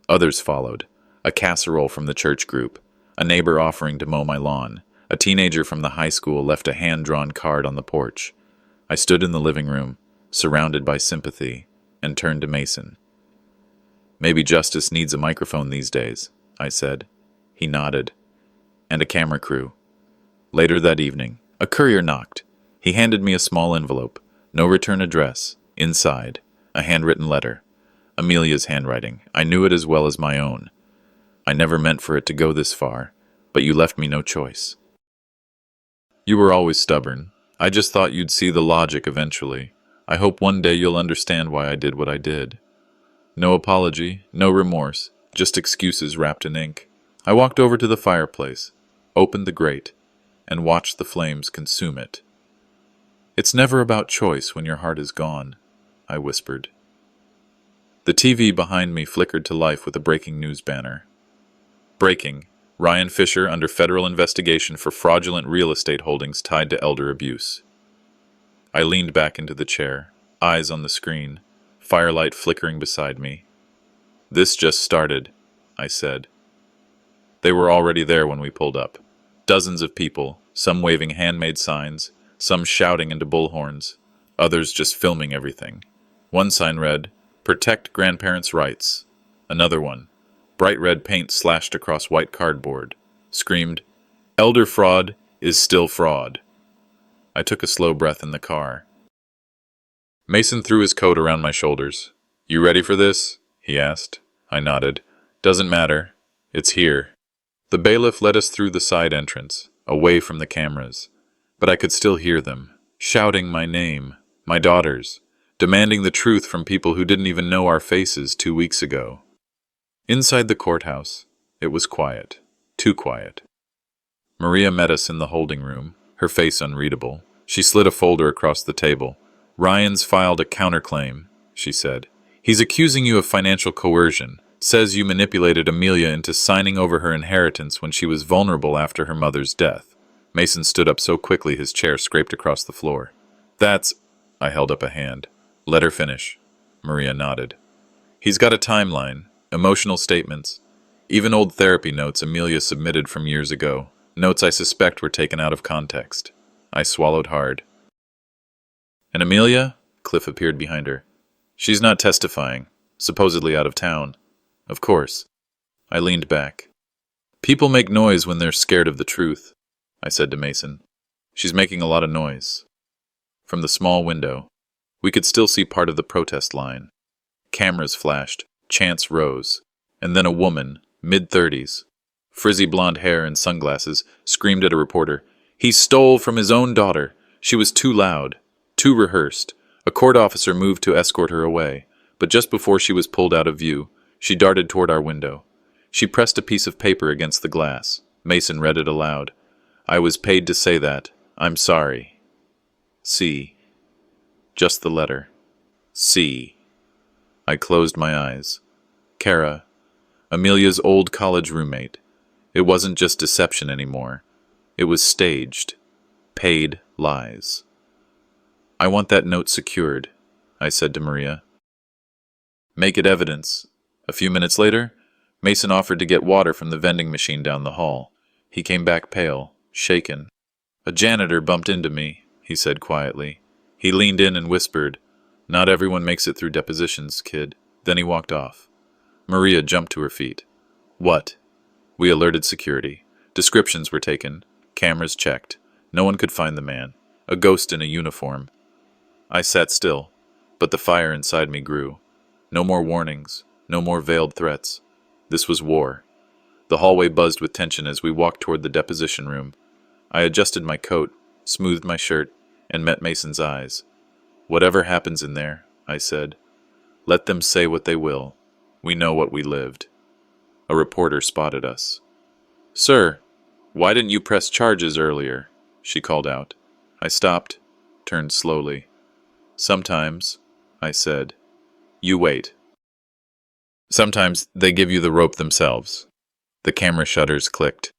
Others followed. A casserole from the church group. A neighbor offering to mow my lawn. A teenager from the high school left a hand-drawn card on the porch. I stood in the living room, surrounded by sympathy, and turned to Mason. "Maybe justice needs a microphone these days," I said. He nodded. "And a camera crew." Later that evening, a courier knocked. He handed me a small envelope. No return address. Inside, a handwritten letter. Amelia's handwriting. I knew it as well as my own. "I never meant for it to go this far, but you left me no choice. You were always stubborn. I just thought you'd see the logic eventually. I hope one day you'll understand why I did what I did." No apology, no remorse, just excuses wrapped in ink. I walked over to the fireplace, opened the grate, and watched the flames consume it. "It's never about choice when your heart is gone," I whispered. The TV behind me flickered to life with a breaking news banner. Breaking: Ryan Fisher under federal investigation for fraudulent real estate holdings tied to elder abuse. I leaned back into the chair, eyes on the screen, firelight flickering beside me. "This just started," I said. They were already there when we pulled up. Dozens of people, some waving handmade signs, some shouting into bullhorns, others just filming everything. One sign read, "Protect Grandparents' Rights." Another one, bright red paint slashed across white cardboard, screamed, "Elder fraud is still fraud." I took a slow breath in the car. Mason threw his coat around my shoulders. "You ready for this?" he asked. I nodded. "Doesn't matter. It's here." The bailiff led us through the side entrance. away from the cameras. But I could still hear them, shouting my name, my daughter's, demanding the truth from people who didn't even know our faces 2 weeks ago. Inside the courthouse, it was quiet, too quiet. Maria met us in the holding room, her face unreadable. She slid a folder across the table. "Ryan's filed a counterclaim," she said. "He's accusing you of financial coercion. Says you manipulated Amelia into signing over her inheritance when she was vulnerable after her mother's death." Mason stood up so quickly his chair scraped across the floor. "That's—" I held up a hand. "Let her finish." Maria nodded. "He's got a timeline, emotional statements, even old therapy notes Amelia submitted from years ago. Notes I suspect were taken out of context." I swallowed hard. "And Amelia?" Cliff appeared behind her. "She's not testifying, supposedly out of town." "Of course." I leaned back. "People make noise when they're scared of the truth," I said to Mason. "She's making a lot of noise." From the small window, we could still see part of the protest line. Cameras flashed, chants rose, and then a woman, mid-30s, frizzy blonde hair and sunglasses, screamed at a reporter, "He stole from his own daughter. She was too loud, too rehearsed." A court officer moved to escort her away, but just before she was pulled out of view, she darted toward our window. She pressed a piece of paper against the glass. Mason read it aloud. "I was paid to say that. I'm sorry. C." Just the letter. C. I closed my eyes. Kara, Amelia's old college roommate. It wasn't just deception anymore. It was staged. Paid lies. "I want that note secured," I said to Maria. "Make it evidence." A few minutes later, Mason offered to get water from the vending machine down the hall. He came back pale, shaken. "A janitor bumped into me," he said quietly. He leaned in and whispered, "Not everyone makes it through depositions, kid." Then he walked off. Maria jumped to her feet. "What?" We alerted security. Descriptions were taken. Cameras checked. No one could find the man. A ghost in a uniform. I sat still, but the fire inside me grew. No more warnings. No more veiled threats. This was war. The hallway buzzed with tension as we walked toward the deposition room. I adjusted my coat, smoothed my shirt, and met Mason's eyes. "Whatever happens in there," I said, "let them say what they will. We know what we lived." A reporter spotted us. "Sir, why didn't you press charges earlier?" she called out. I stopped, turned slowly. "Sometimes," I said, "you wait. Sometimes they give you the rope themselves." The camera shutters clicked.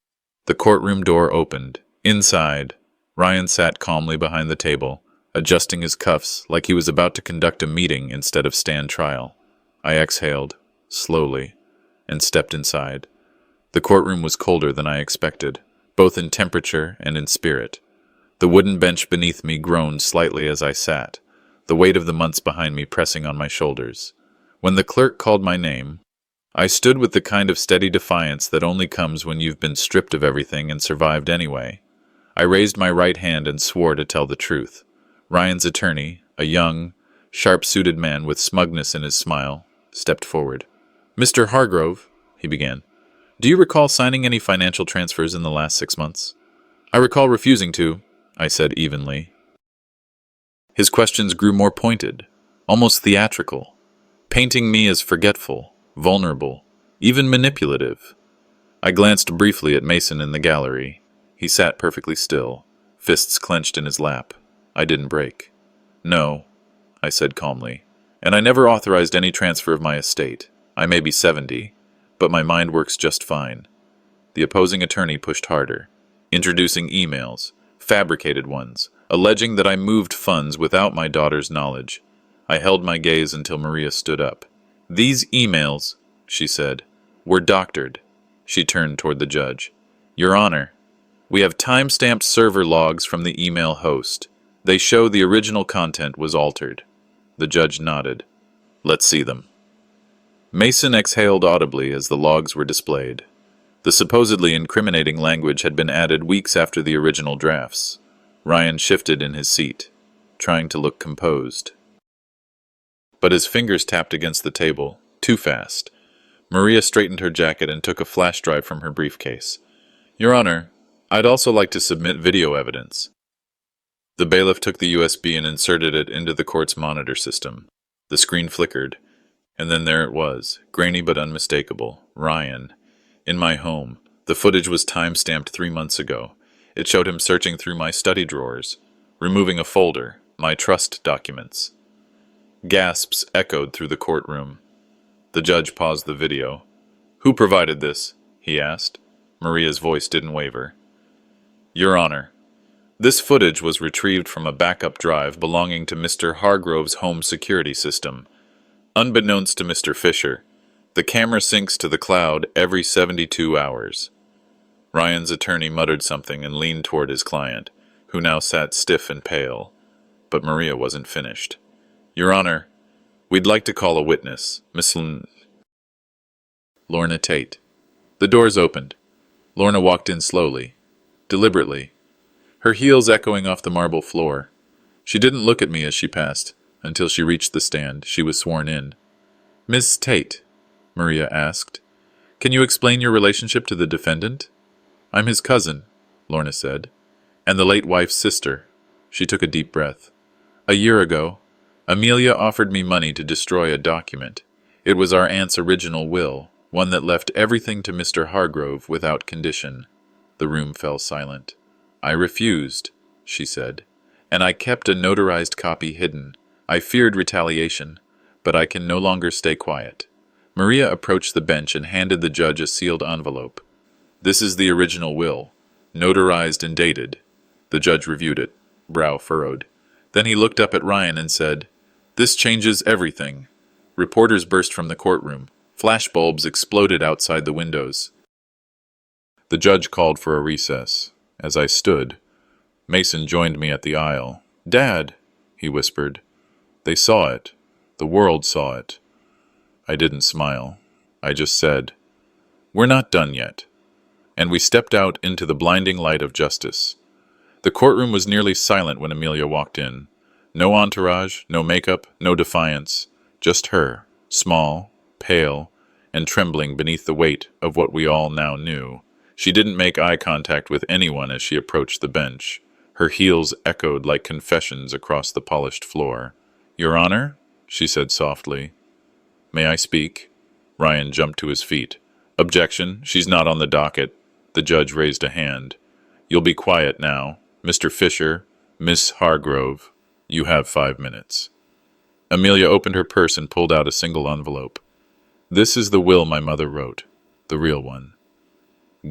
The courtroom door opened. Inside, Ryan sat calmly behind the table, adjusting his cuffs like he was about to conduct a meeting instead of stand trial. I exhaled, slowly, and stepped inside. The courtroom was colder than I expected, both in temperature and in spirit. The wooden bench beneath me groaned slightly as I sat, the weight of the months behind me pressing on my shoulders. When the clerk called my name, I stood with the kind of steady defiance that only comes when you've been stripped of everything and survived anyway. I raised my right hand and swore to tell the truth. Ryan's attorney, a young, sharp-suited man with smugness in his smile, stepped forward. "Mr. Hargrove," he began, "do you recall signing any financial transfers in the last 6 months?" "I recall refusing to," I said evenly. His questions grew more pointed, almost theatrical, painting me as forgetful, vulnerable, even manipulative. I glanced briefly at Mason in the gallery. He sat perfectly still, fists clenched in his lap. I didn't break. "No," I said calmly, "and I never authorized any transfer of my estate. I may be 70, but my mind works just fine." The opposing attorney pushed harder, introducing emails, fabricated ones, alleging that I moved funds without my daughter's knowledge. I held my gaze until Maria stood up. "These emails," she said, "were doctored." She turned toward the judge. "Your Honor, we have time-stamped server logs from the email host. They show the original content was altered." The judge nodded. "Let's see them." Mason exhaled audibly as the logs were displayed. The supposedly incriminating language had been added weeks after the original drafts. Ryan shifted in his seat, trying to look composed. But his fingers tapped against the table, too fast. Maria straightened her jacket and took a flash drive from her briefcase. "Your Honor, I'd also like to submit video evidence. The bailiff took the USB and inserted it into the court's monitor system. The screen flickered, and then there it was, grainy but unmistakable. Ryan. In my home. The footage was time-stamped 3 months ago. It showed him searching through my study drawers, removing a folder, my trust documents. Gasps echoed through the courtroom. The judge paused the video. "Who provided this?" he asked. Maria's voice didn't waver. "Your Honor, this footage was retrieved from a backup drive belonging to Mr. Hargrove's home security system. Unbeknownst to Mr. Fisher, the camera syncs to the cloud every 72 hours. Ryan's attorney muttered something and leaned toward his client, who now sat stiff and pale. But Maria wasn't finished. "Your Honor, we'd like to call a witness, Miss Lorna Tate." The doors opened. Lorna walked in slowly, deliberately, her heels echoing off the marble floor. She didn't look at me as she passed. Until she reached the stand, she was sworn in. "Miss Tate," Maria asked, "can you explain your relationship to the defendant?" "I'm his cousin," Lorna said, "and the late wife's sister." She took a deep breath. "A year ago, Amelia offered me money to destroy a document. It was our aunt's original will, one that left everything to Mr. Hargrove without condition." The room fell silent. "I refused," she said, "and I kept a notarized copy hidden. I feared retaliation, but I can no longer stay quiet." Maria approached the bench and handed the judge a sealed envelope. "This is the original will, notarized and dated." The judge reviewed it, brow furrowed. Then he looked up at Ryan and said, "This changes everything." Reporters burst from the courtroom. Flashbulbs exploded outside the windows. The judge called for a recess. As I stood, Mason joined me at the aisle. "Dad," he whispered. "They saw it. The world saw it." I didn't smile. I just said, "We're not done yet." And we stepped out into the blinding light of justice. The courtroom was nearly silent when Amelia walked in. No entourage, no makeup, no defiance. Just her, small, pale, and trembling beneath the weight of what we all now knew. She didn't make eye contact with anyone as she approached the bench. Her heels echoed like confessions across the polished floor. "Your Honor," she said softly. "May I speak?" Ryan jumped to his feet. "Objection, she's not on the docket." The judge raised a hand. "You'll be quiet now. Mr. Fisher, Miss Hargrove, you have 5 minutes." Amelia opened her purse and pulled out a single envelope. "This is the will my mother wrote, the real one."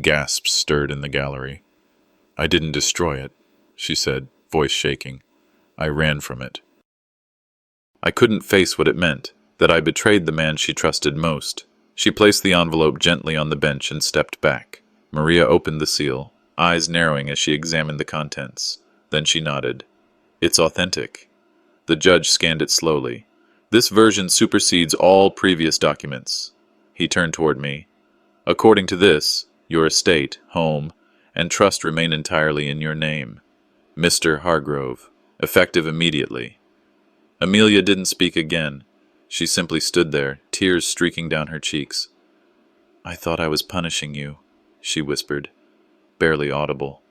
Gasps stirred in the gallery. "I didn't destroy it," she said, voice shaking. "I ran from it. I couldn't face what it meant, that I betrayed the man she trusted most." She placed the envelope gently on the bench and stepped back. Maria opened the seal, eyes narrowing as she examined the contents. Then she nodded. "It's authentic." The judge scanned it slowly. "This version supersedes all previous documents." He turned toward me. "According to this, your estate, home, and trust remain entirely in your name. Mr. Hargrove, effective immediately." Amelia didn't speak again. She simply stood there, tears streaking down her cheeks. "I thought I was punishing you," she whispered, barely audible,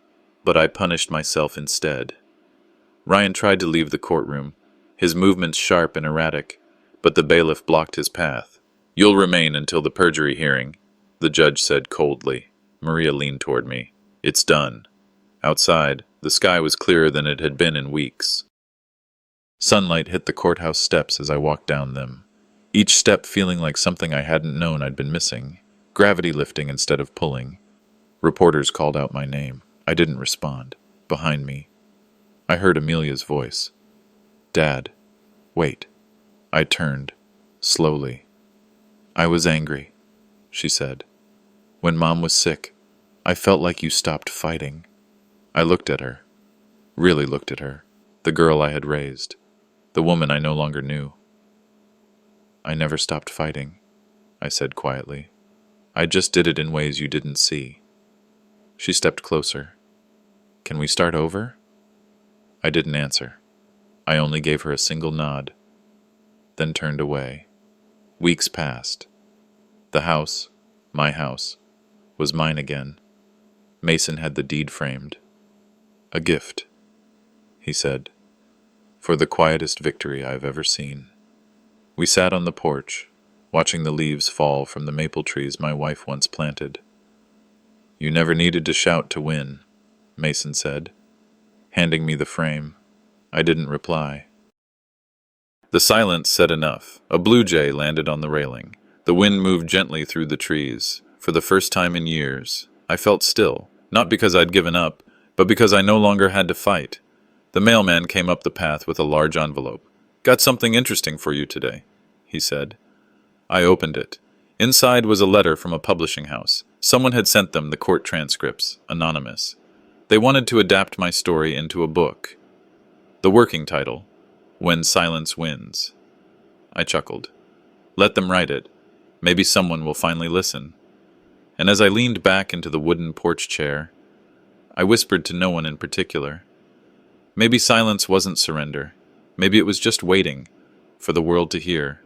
"but I punished myself instead." Ryan tried to leave the courtroom, his movements sharp and erratic, but the bailiff blocked his path. "You'll remain until the perjury hearing," the judge said coldly. Maria leaned toward me. "It's done." Outside, the sky was clearer than it had been in weeks. Sunlight hit the courthouse steps as I walked down them, each step feeling like something I hadn't known I'd been missing, gravity lifting instead of pulling. Reporters called out my name. I didn't respond. Behind me, I heard Amelia's voice. "Dad, wait." I turned, slowly. "I was angry," she said. "When Mom was sick, I felt like you stopped fighting." I looked at her, really looked at her, the girl I had raised, the woman I no longer knew. "I never stopped fighting," I said quietly. "I just did it in ways you didn't see." She stepped closer. "Can we start over?" I didn't answer. I only gave her a single nod, then turned away. Weeks passed. The house, my house, was mine again. Mason had the deed framed. "A gift," he said, "for the quietest victory I've ever seen." We sat on the porch, watching the leaves fall from the maple trees my wife once planted. "You never needed to shout to win," Mason said, handing me the frame. I didn't reply. The silence said enough. A blue jay landed on the railing. The wind moved gently through the trees. For the first time in years, I felt still, not because I'd given up, but because I no longer had to fight. The mailman came up the path with a large envelope. "Got something interesting for you today," he said. I opened it. Inside was a letter from a publishing house. Someone had sent them the court transcripts, anonymous. They wanted to adapt my story into a book. The working title, "When Silence Wins." I chuckled. Let them write it. Maybe someone will finally listen. And as I leaned back into the wooden porch chair, I whispered to no one in particular. Maybe silence wasn't surrender. Maybe it was just waiting for the world to hear.